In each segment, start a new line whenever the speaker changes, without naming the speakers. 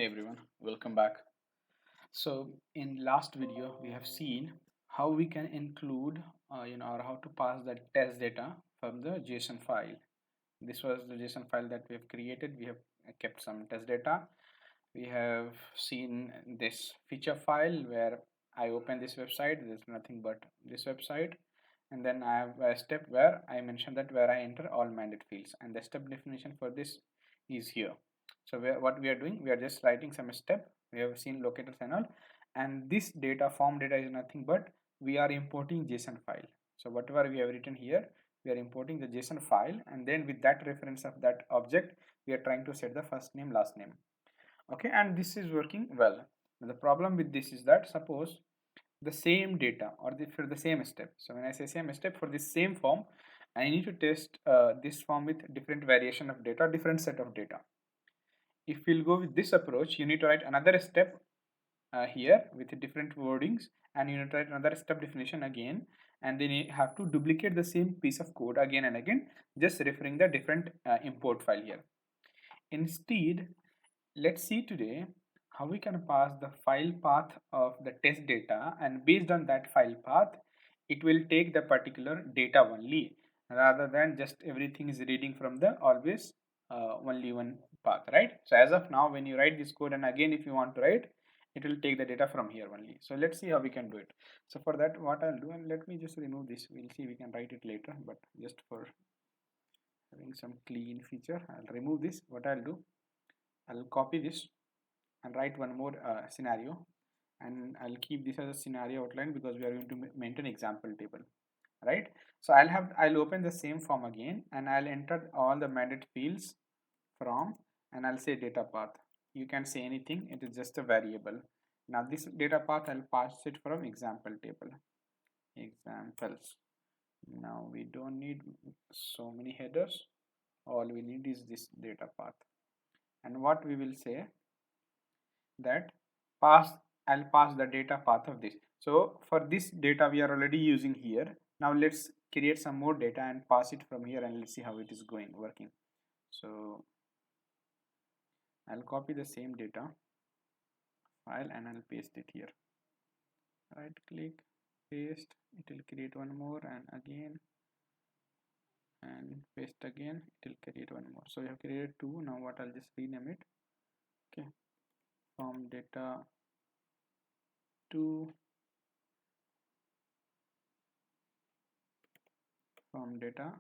Hey everyone, welcome back. So in last video we have seen how we can include or how to pass the test data from the JSON file. This was the JSON file that we have created. We have kept some test data. We have seen this feature file where I open this website. There's nothing but this website, and then I have a step where I mentioned that where I enter all mandate fields, and the step definition for this is here. So what we are doing, we are just writing some step. We have seen locators and all, and this data form data is nothing but we are importing JSON file. So whatever we have written here, we are importing the JSON file, and then with that reference of that object, we are trying to set the first name, last name. Okay, and this is working well. The problem with this is that suppose the same data or for the same step. So when I say same step for the same form, I need to test this form with different variation of data, different set of data. If we'll go with this approach, you need to write another step here with different wordings, and you need to write another step definition again, and then you have to duplicate the same piece of code again and again, just referring the different import file here. Instead, let's see today how we can pass the file path of the test data, and based on that file path it will take the particular data only, rather than just everything is reading from the always only one path, right? So as of now, when you write this code and again if you want to write, it will take the data from here only. So let's see how we can do it. So for that, what I'll do, and let me just remove this, we'll see, we can write it later, but just for having some clean feature, I'll remove this. What I'll do, I'll copy this and write one more scenario, and I'll keep this as a scenario outline because we are going to maintain example table, right? So I'll open the same form again, and I'll enter all the mandate fields from, and I'll say data path. You can say anything, it is just a variable. Now this data path, I'll pass it from example table, examples. Now we don't need so many headers, all we need is this data path. And what we will say that I'll pass the data path of this. So for this data we are already using here. Now let's create some more data and pass it from here, and let's see how it is working. So I'll copy the same data file and I'll paste it here. Right click, paste, it will create one more, and again and paste again, it will create one more. So we have created two. Now what, I'll just rename it. Okay, from data 2, from data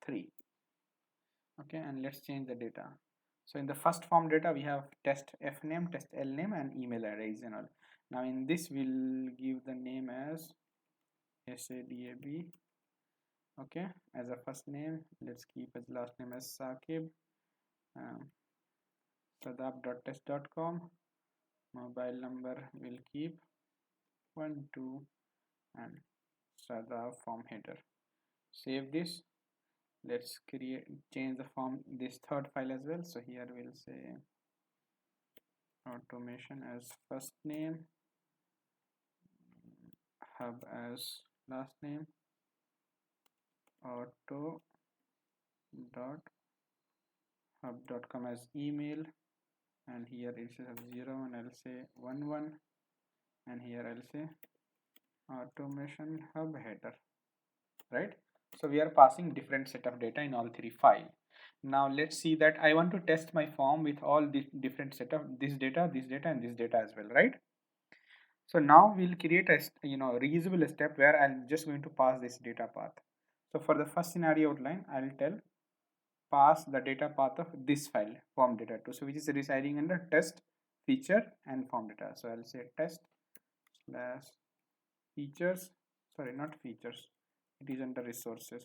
3. Okay, and let's change the data. So in the first form data we have test f name, test l name, and email address and all. Now in this we'll give the name as SADAB. Okay, as a first name, let's keep as last name as Saqib. Sadab.test.com. Mobile number will keep 12, and Sadab form header. Save this. Let's change the form, this third file as well. So here we'll say automation as first name, hub as last name, auto dot hub.com as email, and here instead of 0 and I'll say 11, and here I'll say automation hub header, right? So we are passing different set of data in all three files. Now let's see that I want to test my form with all the different set of this data, and this data as well, right? So now we'll create a reusable step where I'm just going to pass this data path. So for the first scenario outline, I'll tell pass the data path of this file form data2, so which is residing under test feature and form data. So I'll say test slash features, sorry, not features, it is under resources,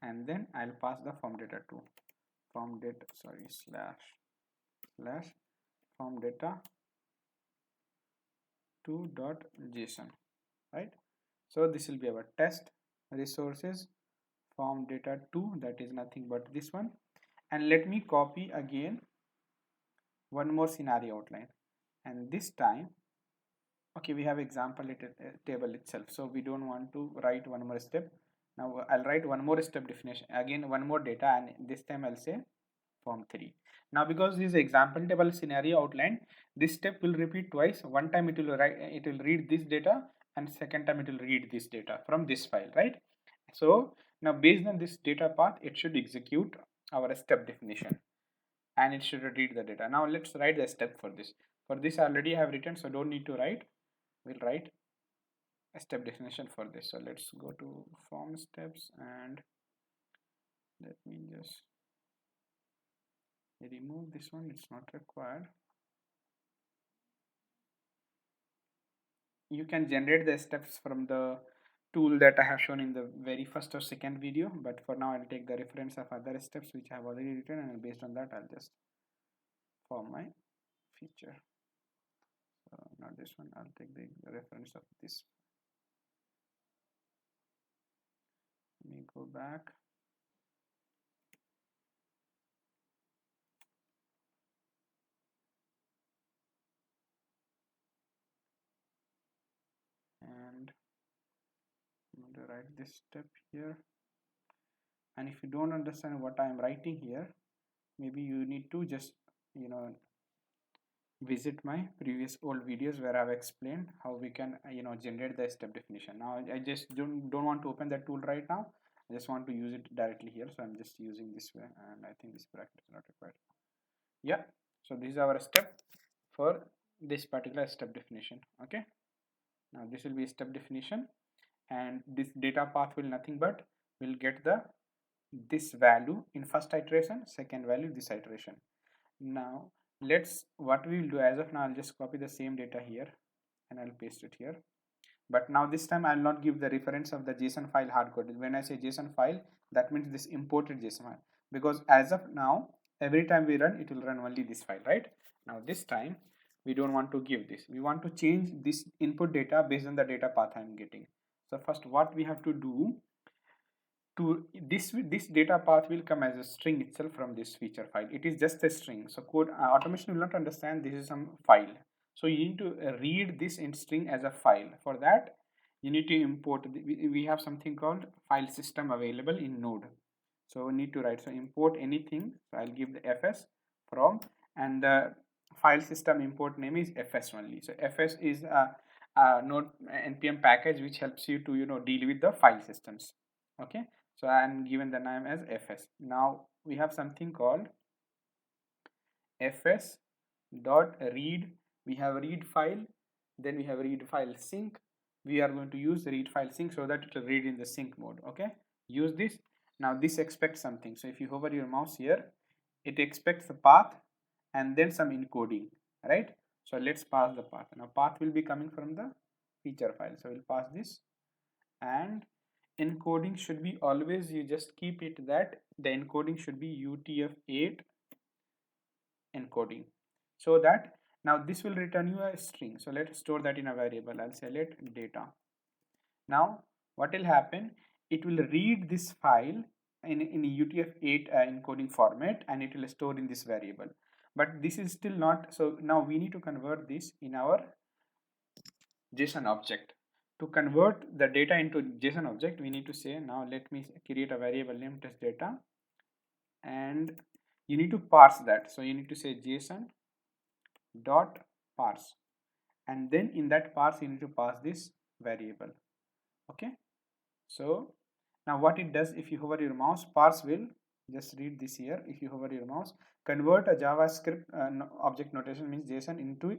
and then I'll pass the form data2, form data, sorry, slash form data 2.json, right? So this will be our test resources form data 2, that is nothing but this one. And let me copy again one more scenario outline, and this time, okay, we have example table itself, so we don't want to write one more step. Now I'll write one more step definition, again one more data, and this time I'll say form 3. Now because this example table scenario outlined, this step will repeat twice. One time it will write, it will read this data, and second time it will read this data from this file, right? So now based on this data path, it should execute our step definition and it should read the data. Now let's write the step for this. For this already I have written, so don't need to write. We'll write a step definition for this. So let's go to form steps and let me just remove this one, it's not required. You can generate the steps from the tool that I have shown in the very first or second video, but for now I'll take the reference of other steps which I have already written, and based on that I'll just form my feature. So not this one, I'll take the reference of this. Let me go back. And I'm going to write this step here. And if you don't understand what I am writing here, maybe you need to just, you know, visit my previous old videos where I've explained how we can, generate the step definition. Now I just don't want to open that tool right now. I just want to use it directly here, so I'm just using this way, and I think this bracket is not required. Yeah, so this is our step for this particular step definition. Okay, now this will be step definition, and this data path will nothing but will get the this value in first iteration, second value this iteration. Now let's, what we will do as of now, I'll just copy the same data here and I'll paste it here. But now this time I'll not give the reference of the JSON file hardcoded. When I say JSON file, that means this imported JSON file, because as of now every time we run, it will run only this file, right? Now this time we don't want to give this, we want to change this input data based on the data path I'm getting. So first what we have to do, to this data path will come as a string itself from this feature file. It is just a string, so code automation will not understand this is some file. So you need to read this in string as a file. For that you need to import we have something called file system available in Node. So we need to write, so import anything. So I'll give the fs from, and the file system import name is fs only. So fs is a Node npm package which helps you to deal with the file systems. Okay, so I'm given the name as fs. Now we have something called fs dot read. We have read file, then we have read file sync. We are going to use the read file sync so that it will read in the sync mode. Okay, use this. Now this expects something. So if you hover your mouse here, it expects the path and then some encoding, right? So let's pass the path. Now path will be coming from the feature file. So we'll pass this, and encoding should be always, you just keep it that the encoding should be UTF-8 encoding, so that now this will return you a string. So let's store that in a variable. I'll say let data. Now what will happen, it will read this file in a UTF-8 encoding format, and it will store in this variable. But this is still not, so now we need to convert this in our JSON object. To convert the data into JSON object, we need to say, now let me create a variable named test data, and you need to parse that. So you need to say JSON dot parse, and then in that parse you need to pass this variable. Okay, so now what it does, if you hover your mouse, parse will just read this here. If you hover your mouse, convert a JavaScript object notation, means JSON, into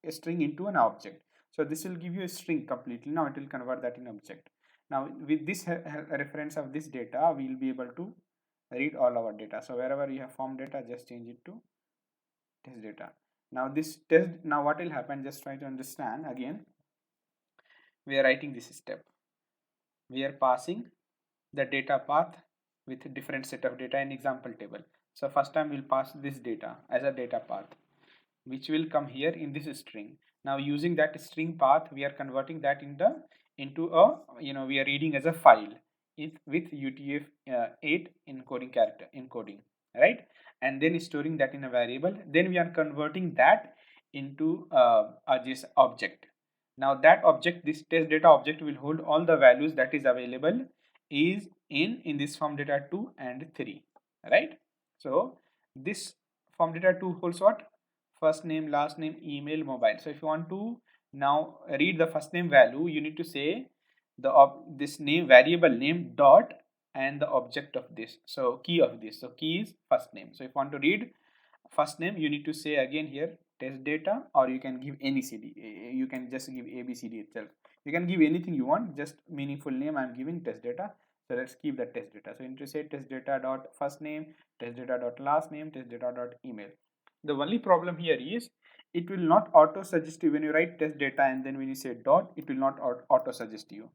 a string into an object. So this will give you a string completely. Now it will convert that in object. Now with this reference of this data, we will be able to read all our data. So wherever you have form data, just change it to test data. Now this test, now what will happen, just try to understand again. We are writing this step, we are passing the data path with a different set of data in example table. So first time we'll pass this data as a data path, which will come here in this string. Now using that string path, we are converting that into a, we are reading as a file with UTF-8 encoding character encoding, right? And then storing that in a variable. Then we are converting that into a JSON object. Now that object, this test data object, will hold all the values that is available is in this form data 2 and 3, right? So this form data 2 holds what? First name, last name, email, mobile. So if you want to now read the first name value, you need to say this name variable name dot and the object of this, so key of this, so key is first name. So if you want to read first name, you need to say again here test data, or you can give any cd, you can just give abcd itself, you can give anything you want, just meaningful name. I'm giving test data, so let's keep the test data. So you need to say test data dot first name, test data dot last name, test data dot email. The only problem here is it will not auto suggest you when you write test data, and then when you say dot, it will not auto suggest you,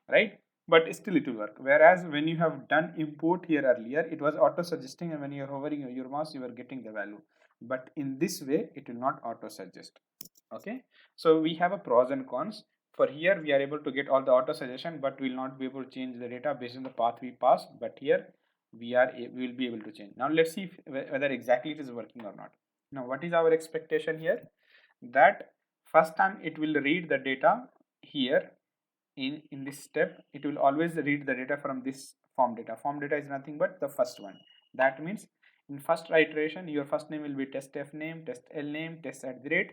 right? But still it will work. Whereas when you have done import here earlier, it was auto suggesting, and when you're hovering your mouse, you are getting the value. But in this way, it will not auto suggest. Okay, so we have a pros and cons. For here, we are able to get all the auto suggestion, but we will not be able to change the data based on the path we pass. But here, we will be able to change. Now let's see whether exactly it is working or not. Now, what is our expectation here? That first time it will read the data here in this step, it will always read the data from this form data. Form data is nothing but the first one. That means in first iteration, your first name will be test f name, test l name, test at the rate.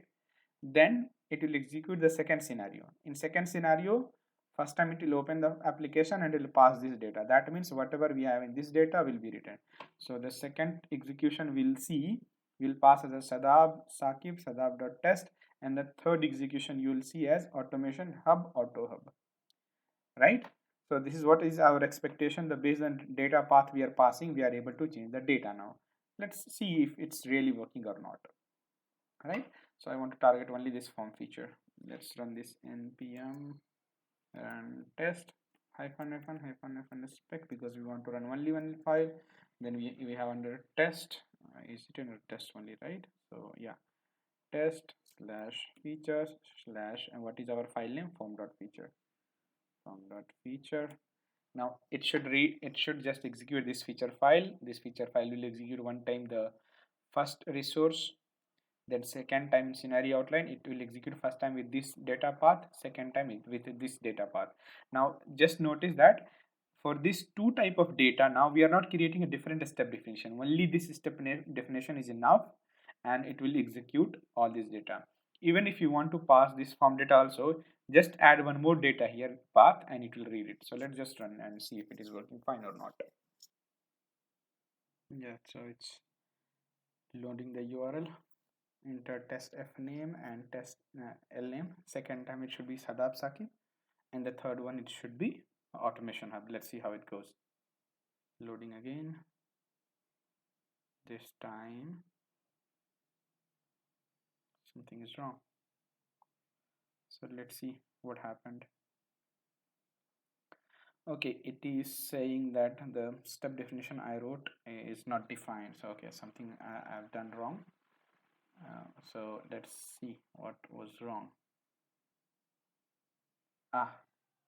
Then it will execute the second scenario. In second scenario, first time it will open the application and it will pass this data. That means whatever we have in this data will be written. So the second execution we'll see will pass as a Sadab Sakib Sadab.test, and the third execution you will see as automation hub auto hub, right? So this is what is our expectation. The based on data path we are passing, we are able to change the data. Now let's see if it's really working or not, right? So I want to target only this form feature. Let's run this npm and test hyphen hyphen hyphen hyphen spec, because we want to run only one file. Then we have under test, is it under test only, right? So yeah, test slash features slash, and what is our file name? Form.feature. Form.feature. Now it should just execute this feature file. This feature file will execute one time the first resource, then second time scenario outline. It will execute first time with this data path, second time with this data path. Now just notice that for this two type of data, now we are not creating a different step definition, only this step definition is enough, and it will execute all this data. Even if you want to pass this form data also, just add one more data here path, and it will read it. So let's just run and see if it is working fine or not. Yeah, so it's loading the URL. Enter test f name and test l name. Second time it should be Sadab Saki, and the third one it should be automation hub. Let's see how it goes. Loading again. This time something is wrong. So let's see what happened. Okay, it is saying that the step definition I wrote is not defined. So okay, something I've done wrong. So let's see what was wrong.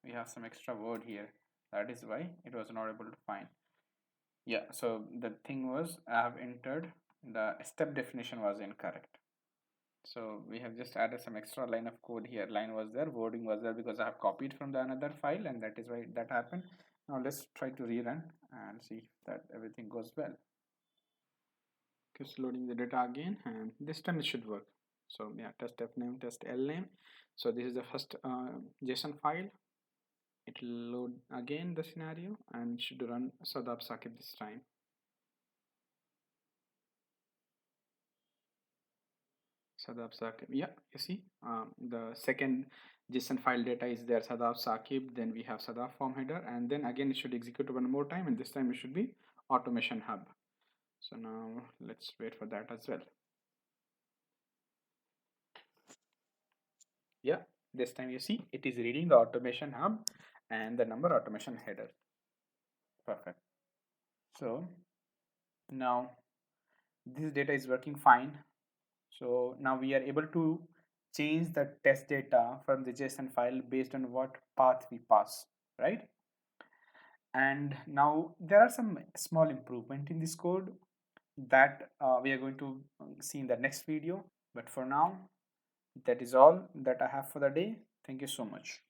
We have some extra word here. That is why it was not able to find. Yeah, so the thing was I have entered the step definition was incorrect. So we have just added some extra line of code here. Line was there, wording was there, because I have copied from the another file, and that is why that happened. Now let's try to rerun and see that everything goes well. Just loading the data again, and this time it should work. So yeah, test f name, test l name. So this is the first JSON file. It will load again the scenario and should run Sadab Sakib this time. Sadab Sakib, yeah, you see the second JSON file data is there, Sadab Sakib, then we have Sadab form header, and then again it should execute one more time, and this time it should be automation hub. So now let's wait for that as well. Yeah, this time you see it is reading the automation hub and the number automation header. Perfect. So now this data is working fine. So now we are able to change the test data from the JSON file based on what path we pass, right? And now there are some small improvement in this code that we are going to see in the next video. But for now, that is all that I have for the day. Thank you so much.